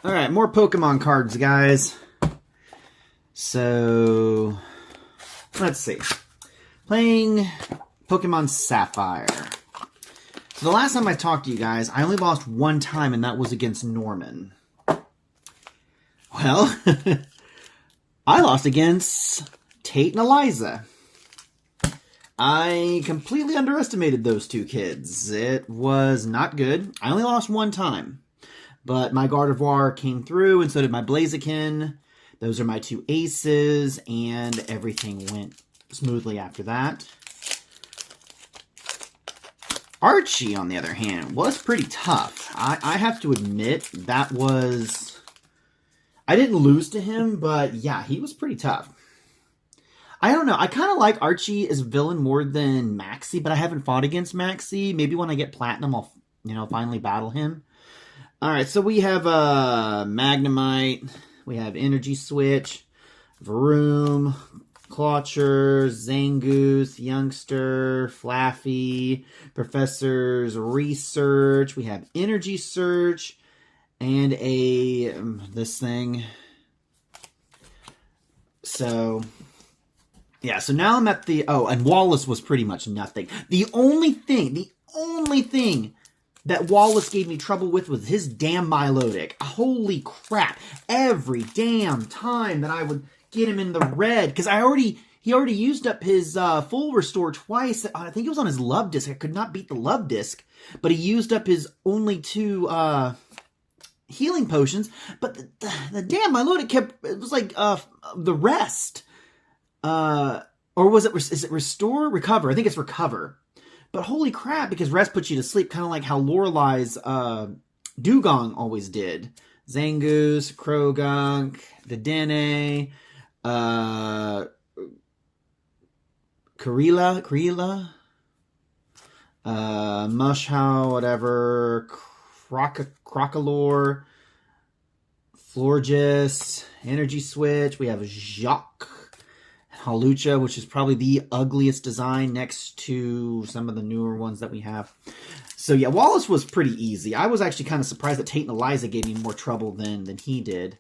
Alright, more Pokemon cards, guys. So, let's see. Playing Pokemon Sapphire. So the last time I talked to you guys, I only lost one time, and that was against Norman. Well, I lost against Tate and Eliza. I completely underestimated those two kids. It was not good. I only lost one time. But my Gardevoir came through, and so did my Blaziken. Those are my two aces, and everything went smoothly after that. Archie, on the other hand, was pretty tough. I have to admit, that was... I didn't lose to him, but yeah, he was pretty tough. I don't know. I kind of like Archie as a villain more than Maxie, but I haven't fought against Maxie. Maybe when I get Platinum, I'll finally battle him. Alright, so we have Magnemite, we have Energy Switch, Vroom, Clawcher, Zangoose, Youngster, Flaffy, Professor's Research, we have Energy Search, and this thing. So, yeah, so now I'm at the, and Wallace was pretty much nothing. The only thing that Wallace gave me trouble with was his damn Milotic. Holy crap. Every damn time that I would get him in the red, because he already used up his full restore twice. I think it was on his Love Disc. I could not beat the Love Disc, but he used up his only two healing potions. But the damn Milotic it was like the rest. Or is it Restore? Recover. I think it's Recover. But holy crap, because rest puts you to sleep, kind of like how Lorelei's Dugong always did. Zangoose, Krogunk, Dedenne, Karela, Mushhow, whatever, Crocolore, Florges, Energy Switch. We have Jacques. Hawlucha, which is probably the ugliest design next to some of the newer ones that we have. So yeah, Wallace was pretty easy. I was actually kind of surprised that Tate and Eliza gave me more trouble than he did.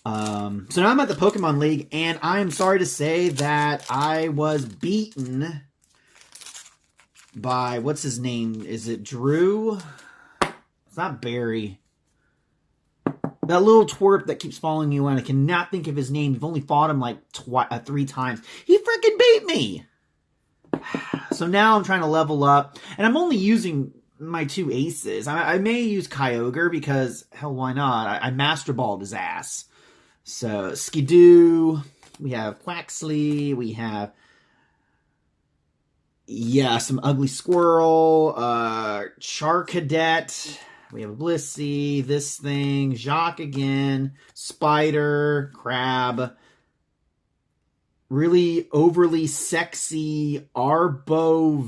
So now I'm at the Pokemon League, and I am sorry to say that I was beaten by, what's his name? Is it Drew? It's not Barry. That little twerp that keeps following you around. I cannot think of his name. You've only fought him like 3 times. He freaking beat me! So now I'm trying to level up. And I'm only using my 2 aces. I may use Kyogre because, hell, why not? I Master Balled his ass. So, Skidoo. We have Quaxley. We have... yeah, some Ugly Squirrel. Charcadet. We have Blissey, this thing, Jacques again, Spider, Crab, really overly sexy Arboliva.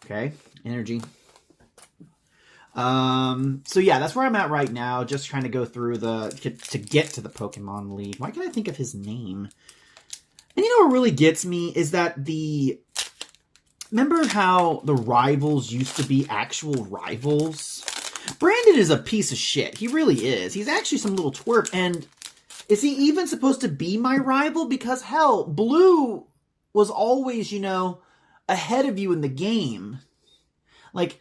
Okay, energy. So yeah, that's where I'm at right now, just trying to go through to get to the Pokemon League. Why can't I think of his name? And you know what really gets me is that remember how the rivals used to be actual rivals? Brandon is a piece of shit. He really is. He's actually some little twerp. And is he even supposed to be my rival? Because, hell, Blue was always, ahead of you in the game. Like,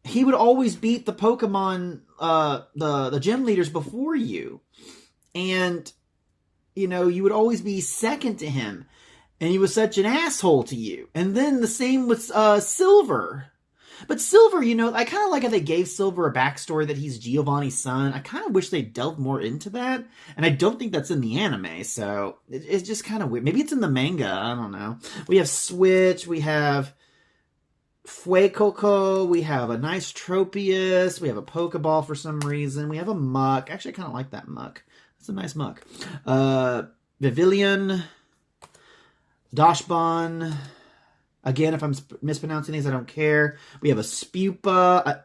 he would always beat the Pokemon, the gym leaders before you. And, you would always be second to him. And he was such an asshole to you. And then the same with Silver. But Silver, I kind of like how they gave Silver a backstory that he's Giovanni's son. I kind of wish they delved more into that. And I don't think that's in the anime, so it's just kind of weird. Maybe it's in the manga, I don't know. We have Switch, we have Fuecoco, we have a nice Tropius, we have a Pokeball for some reason, we have a Muck. Actually, I kind of like that Muck. That's a nice Muck. Vivillon... Dachsbun. Again, if I'm mispronouncing these, I don't care. We have a Spupa.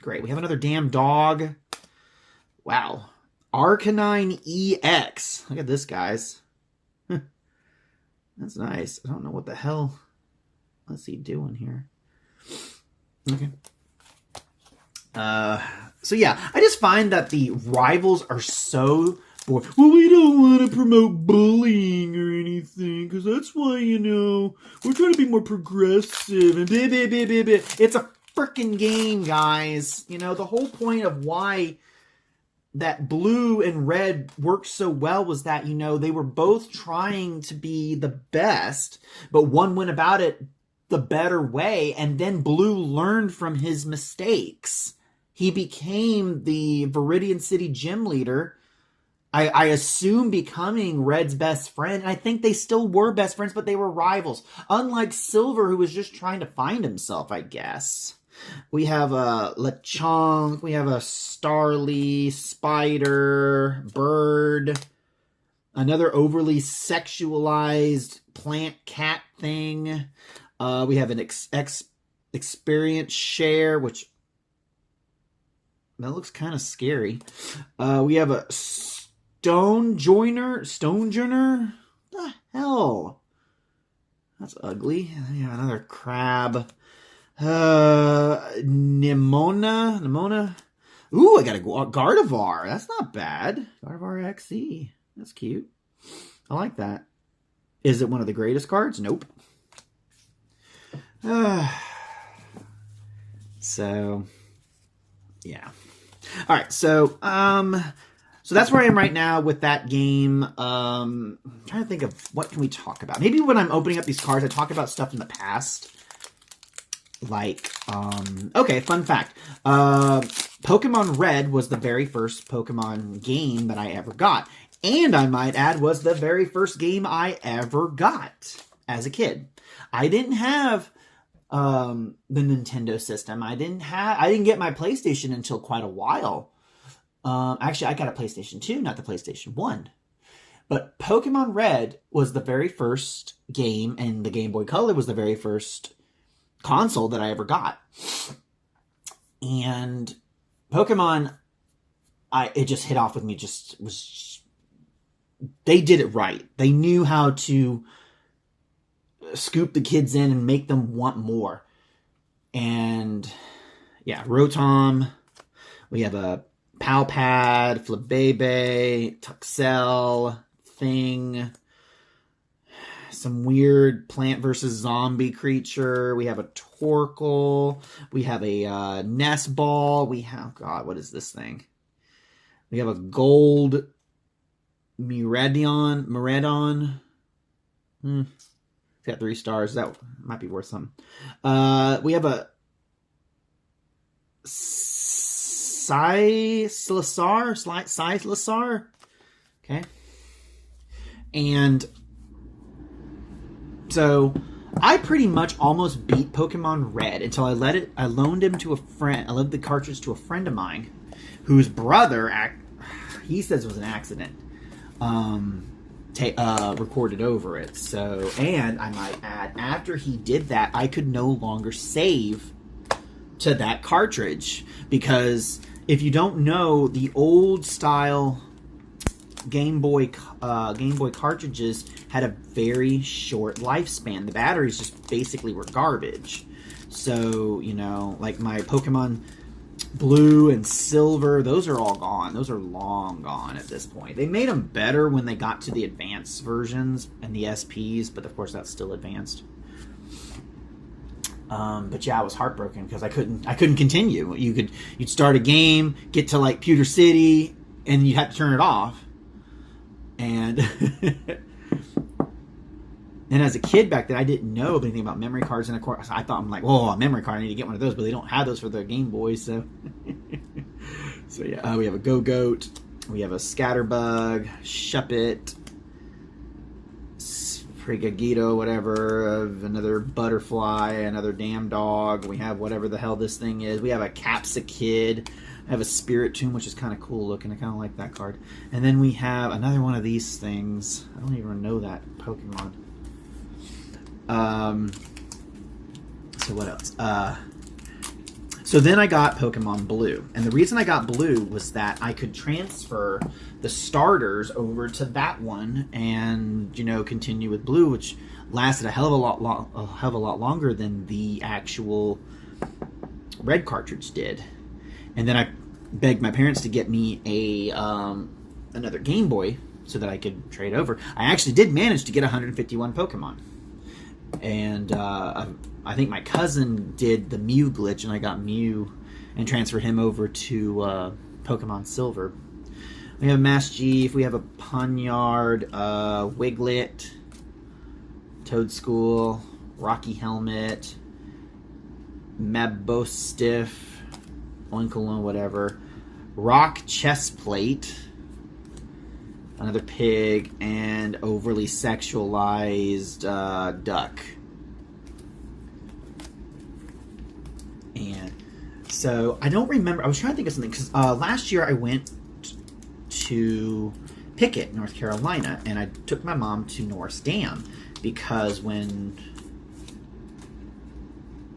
Great. We have another damn dog. Wow. Arcanine EX. Look at this, guys. That's nice. I don't know what the hell. What's he doing here? Okay. So yeah, I just find that the rivals are so boring. Well, we don't want to promote bullying or anything, because that's why, we're trying to be more progressive and blah, blah, blah, blah, blah. It's a freaking game, guys. The whole point of why that blue and red worked so well was that, they were both trying to be the best, but one went about it the better way, and then blue learned from his mistakes. He became the Viridian City gym leader, I assume becoming Red's best friend. And I think they still were best friends, but they were rivals. Unlike Silver, who was just trying to find himself, I guess. We have a Lechonk, we have a Starly, Spider, Bird, another overly sexualized plant cat thing. We have an experience share, which that looks kind of scary. We have a Stone Joiner. The hell? That's ugly. Yeah, another crab. Nimona. Ooh, I got a Gardevoir. That's not bad. Gardevoir XE. That's cute. I like that. Is it one of the greatest cards? Nope. So, yeah. All right, so that's where I am right now with that game. I'm trying to think of what can we talk about. Maybe when I'm opening up these cards, I talk about stuff in the past. Like, okay, fun fact. Pokemon Red was the very first Pokemon game that I ever got. And I might add, was the very first game I ever got as a kid. I didn't have the Nintendo system. I didn't get my PlayStation until quite a while. Actually, I got a PlayStation 2, not the PlayStation 1. But Pokemon Red was the very first game, and the Game Boy Color was the very first console that I ever got. And Pokemon, it just hit off with me. They did it right. They knew how to scoop the kids in and make them want more. And yeah, Rotom. We have a Palpad, Flabebe, Tuxel, Thing. Some weird plant versus zombie creature. We have a Torkoal. We have a Nest Ball. We have, God, what is this thing? We have a gold Miraidon. It's got 3 stars. That might be worth something. We have a Silasar. Okay. And so I pretty much almost beat Pokemon Red until I loaned him to a friend. I loaned the cartridge to a friend of mine whose brother, he says it was an accident, recorded over it. So, and I might add, after he did that, I could no longer save to that cartridge, because if you don't know, the old style Game Boy cartridges had a very short lifespan. The batteries just basically were garbage. So, like my Pokemon Blue and Silver, those are all gone. Those are long gone at this point. They made them better when they got to the advanced versions and the SPs, but of course that's still advanced. But yeah, I was heartbroken because I couldn't continue. You'd start a game, get to like Pewter City, and you had to turn it off. And and as a kid back then, I didn't know anything about memory cards, and of course I thought, I'm like, a memory card, I need to get one of those, but they don't have those for the Game Boys, so so yeah. We have a Go-Goat, we have a Scatterbug, Shuppet, Frigagito, whatever, another Butterfly, another damn dog. We have whatever the hell this thing is. We have a Capsakid. I have a Spiritomb, which is kind of cool looking. I kind of like that card. And then we have another one of these things. I don't even know that Pokemon. So what else? So then I got Pokemon Blue. And the reason I got Blue was that I could transfer the starters over to that one and, continue with Blue, which lasted a hell of a lot longer than the actual red cartridge did. And then I begged my parents to get me a another Game Boy so that I could trade over. I actually did manage to get 151 Pokemon. And I think my cousin did the Mew glitch, and I got Mew and transferred him over to Pokemon Silver. We have Mastiff, we have a Ponyard, Wiglet, Toadstool, Rocky Helmet, Mabostiff, Oinkologne, whatever, Rock Chestplate, another pig, and overly sexualized duck. And so I don't remember. I was trying to think of something because last year I went to Pickett, North Carolina, and I took my mom to Norris Dam because when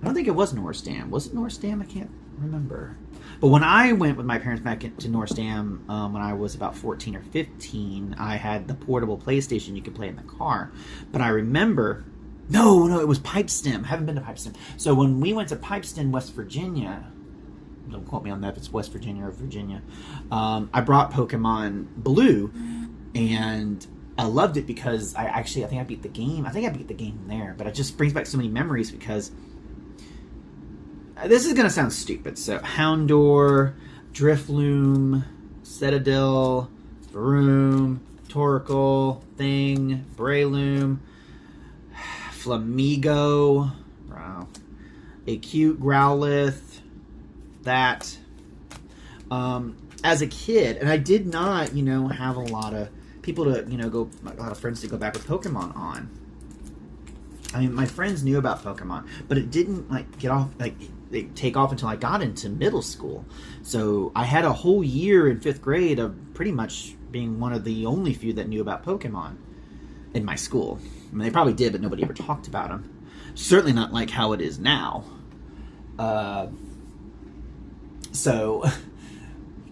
I don't think it was Norris Dam. Was it Norris Dam? I can't remember. But when I went with my parents back to Norris Dam when I was about 14 or 15, I had the portable PlayStation you could play in the car. But I remember, no, it was Pipestem. I haven't been to Pipestem. So when we went to Pipestem, West Virginia, don't quote me on that if it's West Virginia or Virginia, I brought Pokemon Blue, and I loved it because I think I beat the game. I think I beat the game there, but it just brings back so many memories because this is going to sound stupid. So, Houndour, Drifloon, Citadel, Varoom, Torkoal, Thing, Breloom, Flamigo, wow, a cute Growlithe, that. As a kid, and I did not, have a lot of people to, a lot of friends to go back with Pokemon on. I mean, my friends knew about Pokemon, but it didn't, take off until I got into middle school. So I had a whole year in 5th grade of pretty much being one of the only few that knew about Pokemon in my school. I mean, they probably did, but nobody ever talked about them. Certainly not like how it is now. So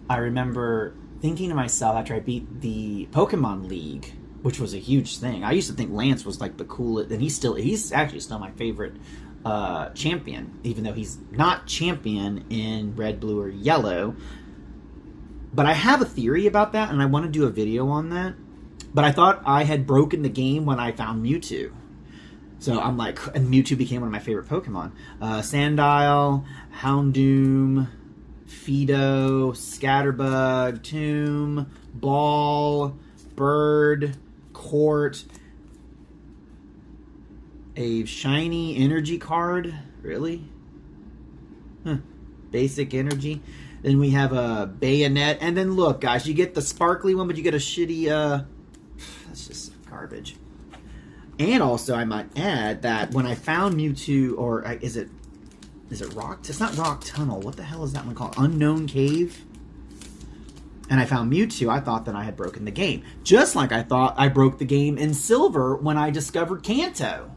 I remember thinking to myself after I beat the Pokemon League, which was a huge thing. I used to think Lance was like the coolest, and he's actually still my favorite champion, even though he's not champion in red, blue, or yellow. But I have a theory about that, and I want to do a video on that. But I thought I had broken the game when I found Mewtwo. So I'm like, and Mewtwo became one of my favorite Pokemon. Sandile, Houndoom, Fido, Scatterbug, Tomb, Ball, Bird, Court, a shiny energy card. Really? Huh. Basic energy. Then we have a Bayonet. And then look, guys, you get the sparkly one, but you get a shitty, that's just garbage. And also, I might add that when I found Mewtwo, or is it Rock? It's not Rock Tunnel. What the hell is that one called? Unknown Cave? And I found Mewtwo, I thought that I had broken the game. Just like I thought I broke the game in Silver when I discovered Kanto.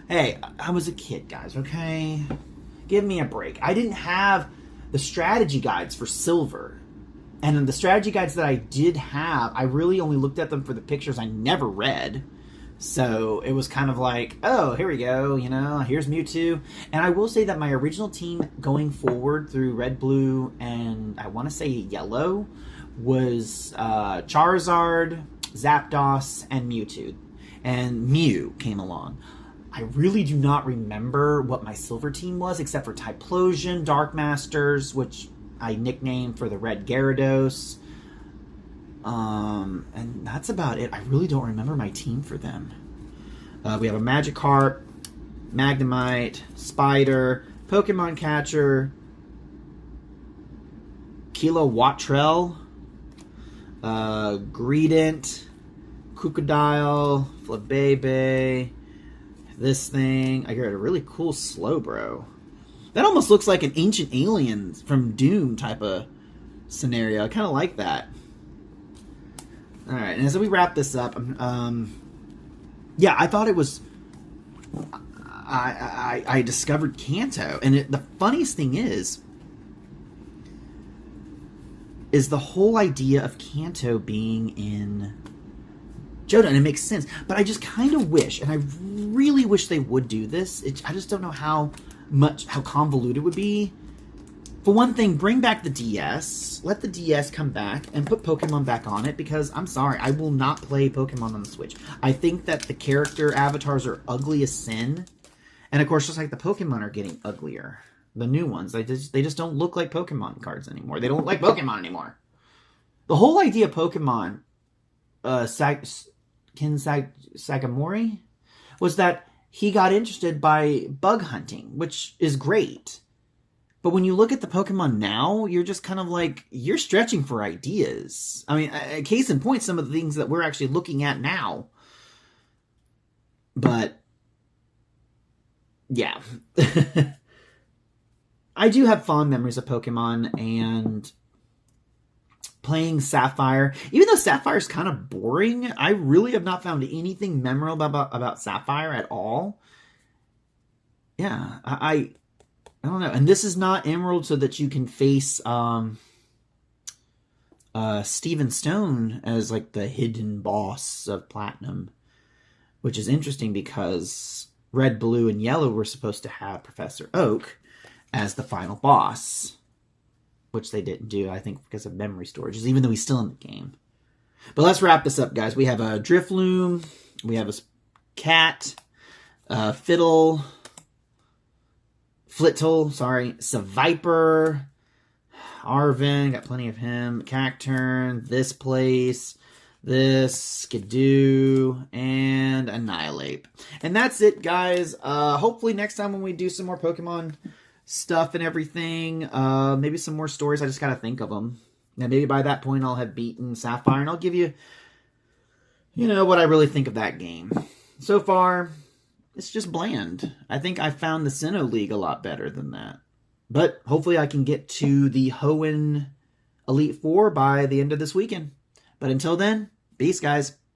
Hey, I was a kid, guys, okay? Give me a break. I didn't have the strategy guides for Silver. And in the strategy guides that I did have, I really only looked at them for the pictures. I never read. So it was kind of like, oh, here we go, here's Mewtwo. And I will say that my original team going forward through Red, Blue, and I want to say Yellow was Charizard, Zapdos, and Mewtwo. And Mew came along. I really do not remember what my Silver team was, except for Typhlosion, Dark Masters, which I nicknamed for the Red Gyarados. And that's about it. I really don't remember my team for them. We have a Magikarp, Magnemite, Spider, Pokemon Catcher, Kilowattrel, Greedent, Crocodile, Flabebe, this thing. I got a really cool Slowbro. That almost looks like an Ancient Aliens from Doom type of scenario. I kind of like that. All right, and as we wrap this up, yeah, I thought it was. I discovered Kanto, and the funniest thing is the whole idea of Kanto being in Johto, and it makes sense. But I just kind of wish, and I really wish they would do this. I just don't know how how convoluted it would be. For one thing, bring back the DS. Let the DS come back and put Pokemon back on it, because I'm sorry, I will not play Pokemon on the Switch. I think that the character avatars are ugly as sin. And of course, just like the Pokemon are getting uglier. The new ones, they just don't look like Pokemon cards anymore. They don't look like Pokemon anymore. The whole idea of Pokemon, Ken Sagamori, was that he got interested by bug hunting, which is great. But when you look at the Pokemon now, you're just kind of like, you're stretching for ideas. I mean, case in point, some of the things that we're actually looking at now. But, yeah. I do have fond memories of Pokemon and playing Sapphire. Even though Sapphire is kind of boring, I really have not found anything memorable about Sapphire at all. Yeah, I don't know. And this is not Emerald, so that you can face Steven Stone as like the hidden boss of Platinum, which is interesting because Red, Blue, and Yellow were supposed to have Professor Oak as the final boss, which they didn't do, I think, because of memory storages, even though he's still in the game. But let's wrap this up, guys. We have a Drifloon, we have a Cat, Flittle, Seviper, Arven, got plenty of him, Cacturn, this place, this, Skidoo, and Annihilate. And that's it, guys. Hopefully next time when we do some more Pokemon stuff and everything, maybe some more stories, I just gotta think of them. And maybe by that point I'll have beaten Sapphire, and I'll give you, what I really think of that game. So far, it's just bland. I think I found the Sinnoh League a lot better than that. But hopefully I can get to the Hoenn Elite Four by the end of this weekend. But until then, peace, guys.